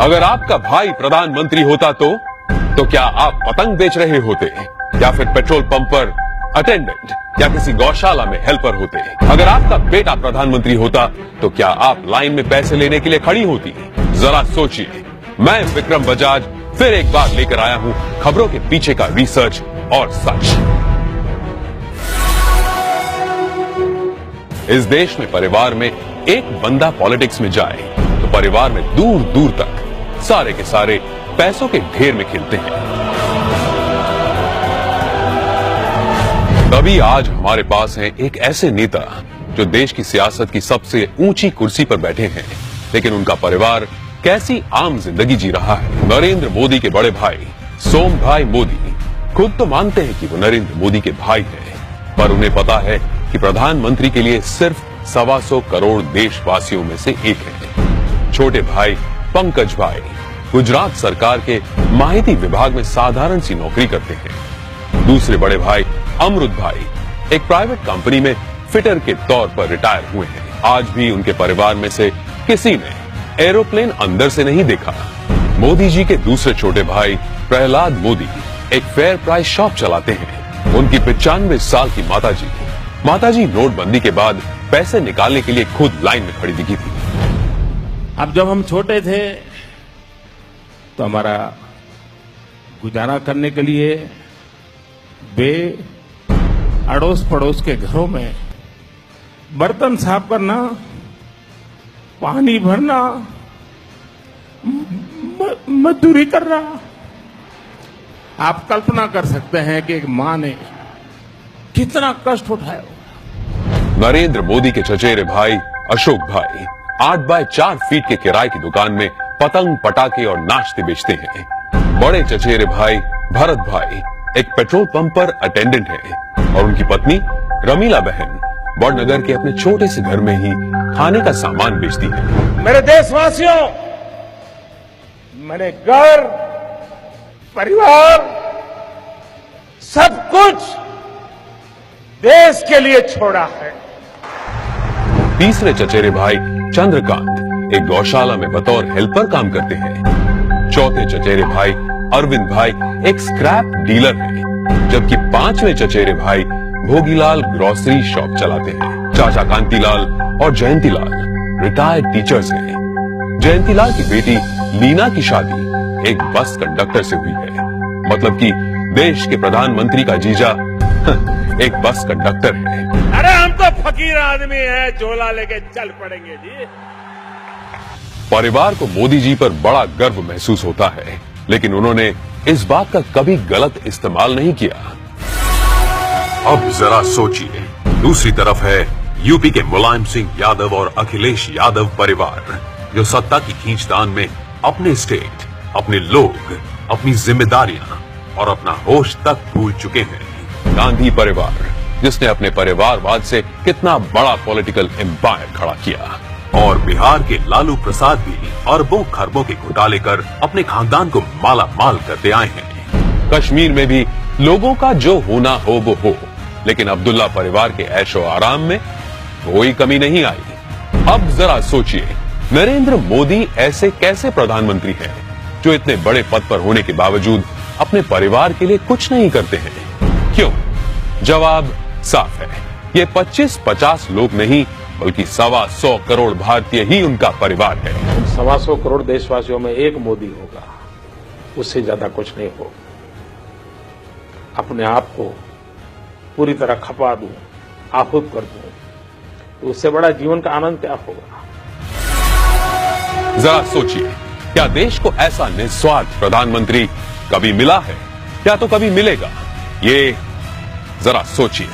अगर आपका भाई प्रधानमंत्री होता तो क्या आप पतंग बेच रहे होते या फिर पेट्रोल पंप पर अटेंडेंट या किसी गौशाला में हेल्पर होते? अगर आपका बेटा प्रधानमंत्री होता तो क्या आप लाइन में पैसे लेने के लिए खड़ी होती? जरा सोचिए। मैं विक्रम बजाज फिर एक बार लेकर आया हूं खबरों के पीछे का रिसर्च और सच। इस देश में परिवार में एक बंदा पॉलिटिक्स में जाए तो परिवार में दूर दूर तक सारे के सारे पैसों के ढेर में खिलते हैं। तभी आज हमारे पास है एक ऐसे नेता जो देश की सियासत की सबसे ऊंची कुर्सी पर बैठे हैं, लेकिन उनका परिवार कैसी आम जिंदगी जी रहा है। नरेंद्र मोदी के बड़े भाई सोम भाई मोदी खुद तो मानते हैं कि वो नरेंद्र मोदी के भाई हैं, पर उन्हें पता है कि प्रधानमंत्री के लिए सिर्फ 125 करोड़ देशवासियों में से एक है। छोटे भाई पंकज भाई गुजरात सरकार के माहिती विभाग में साधारण सी नौकरी करते हैं। दूसरे बड़े भाई अमृत भाई एक प्राइवेट कंपनी में फिटर के तौर पर रिटायर हुए हैं। आज भी उनके परिवार में से किसी ने एरोप्लेन अंदर से नहीं देखा। मोदी जी के दूसरे छोटे भाई प्रहलाद मोदी एक फेयर प्राइस शॉप चलाते हैं। उनकी 95 साल की माताजी नोटबंदी के बाद पैसे निकालने के लिए खुद लाइन में खड़ी दिखी थी। अब जब हम छोटे थे तो हमारा गुजारा करने के लिए वे अड़ोस पड़ोस के घरों में बर्तन साफ करना, पानी भरना, मजदूरी करना। आप कल्पना कर सकते हैं कि एक मां ने कितना कष्ट उठाया। नरेंद्र मोदी के चचेरे भाई अशोक भाई 8 बाय 4 फीट के किराए की दुकान में पतंग पटाखे और नाश्ते बेचते हैं। बड़े चचेरे भाई भरत भाई एक पेट्रोल पंप पर अटेंडेंट है और उनकी पत्नी रमीला बहन बड़नगर के अपने छोटे से घर में ही खाने का सामान बेचती है। मेरे देशवासियों, मैंने घर, परिवार, सब कुछ देश के लिए छोड़ा है। तीसरे चचेरे भाई चंद्रकांत एक गौशाला में बतौर हेल्पर काम करते हैं। चौथे चचेरे भाई अरविंद भाई एक स्क्रैप डीलर हैं, जबकि 5वें चचेरे भाई भोगीलाल ग्रोसरी शॉप चलाते हैं। चाचा कांतीलाल और जयंतीलाल रिटायर्ड टीचर्स हैं। जयंतीलाल की बेटी लीना की शादी एक बस कंडक्टर से हुई है। मतलब कि देश के प्रधानमंत्री का जीजा एक बस कंडक्टर है। अरे हम तो फकीर आदमी हैं, झोला लेके चल पड़ेंगे जी। परिवार को मोदी जी पर बड़ा गर्व महसूस होता है, लेकिन उन्होंने इस बात का कभी गलत इस्तेमाल नहीं किया। अब जरा सोचिए, दूसरी तरफ है यूपी के मुलायम सिंह यादव और अखिलेश यादव परिवार, जो सत्ता की खींचतान में अपने स्टेट, अपने लोग, अपनी जिम्मेदारियां और अपना होश तक भूल चुके हैं। गांधी परिवार जिसने अपने परिवारवाद से कितना बड़ा पॉलिटिकल एम्पायर खड़ा किया, और बिहार के लालू प्रसाद भी अरबों खरबों के घोटाले कर अपने खानदान को माला माल करते आए हैं। कश्मीर में भी लोगों का जो होना हो वो हो, लेकिन अब्दुल्ला परिवार के ऐशो आराम में कोई कमी नहीं आई। अब जरा सोचिए, नरेंद्र मोदी ऐसे कैसे प्रधानमंत्री हैं जो इतने बड़े पद पर होने के बावजूद अपने परिवार के लिए कुछ नहीं करते हैं? क्यों? जवाब साफ है, ये 25-50 लोग नहीं बल्कि 125 करोड़ भारतीय ही उनका परिवार है। 125 करोड़ देशवासियों में एक मोदी होगा, उससे ज्यादा कुछ नहीं होगा। अपने आप को पूरी तरह खपा दूं, आहूत कर दूं, तो उससे बड़ा जीवन का आनंद क्या होगा? जरा सोचिए, क्या देश को ऐसा निस्वार्थ प्रधानमंत्री कभी मिला है, या तो कभी मिलेगा? ये जरा सोचिए।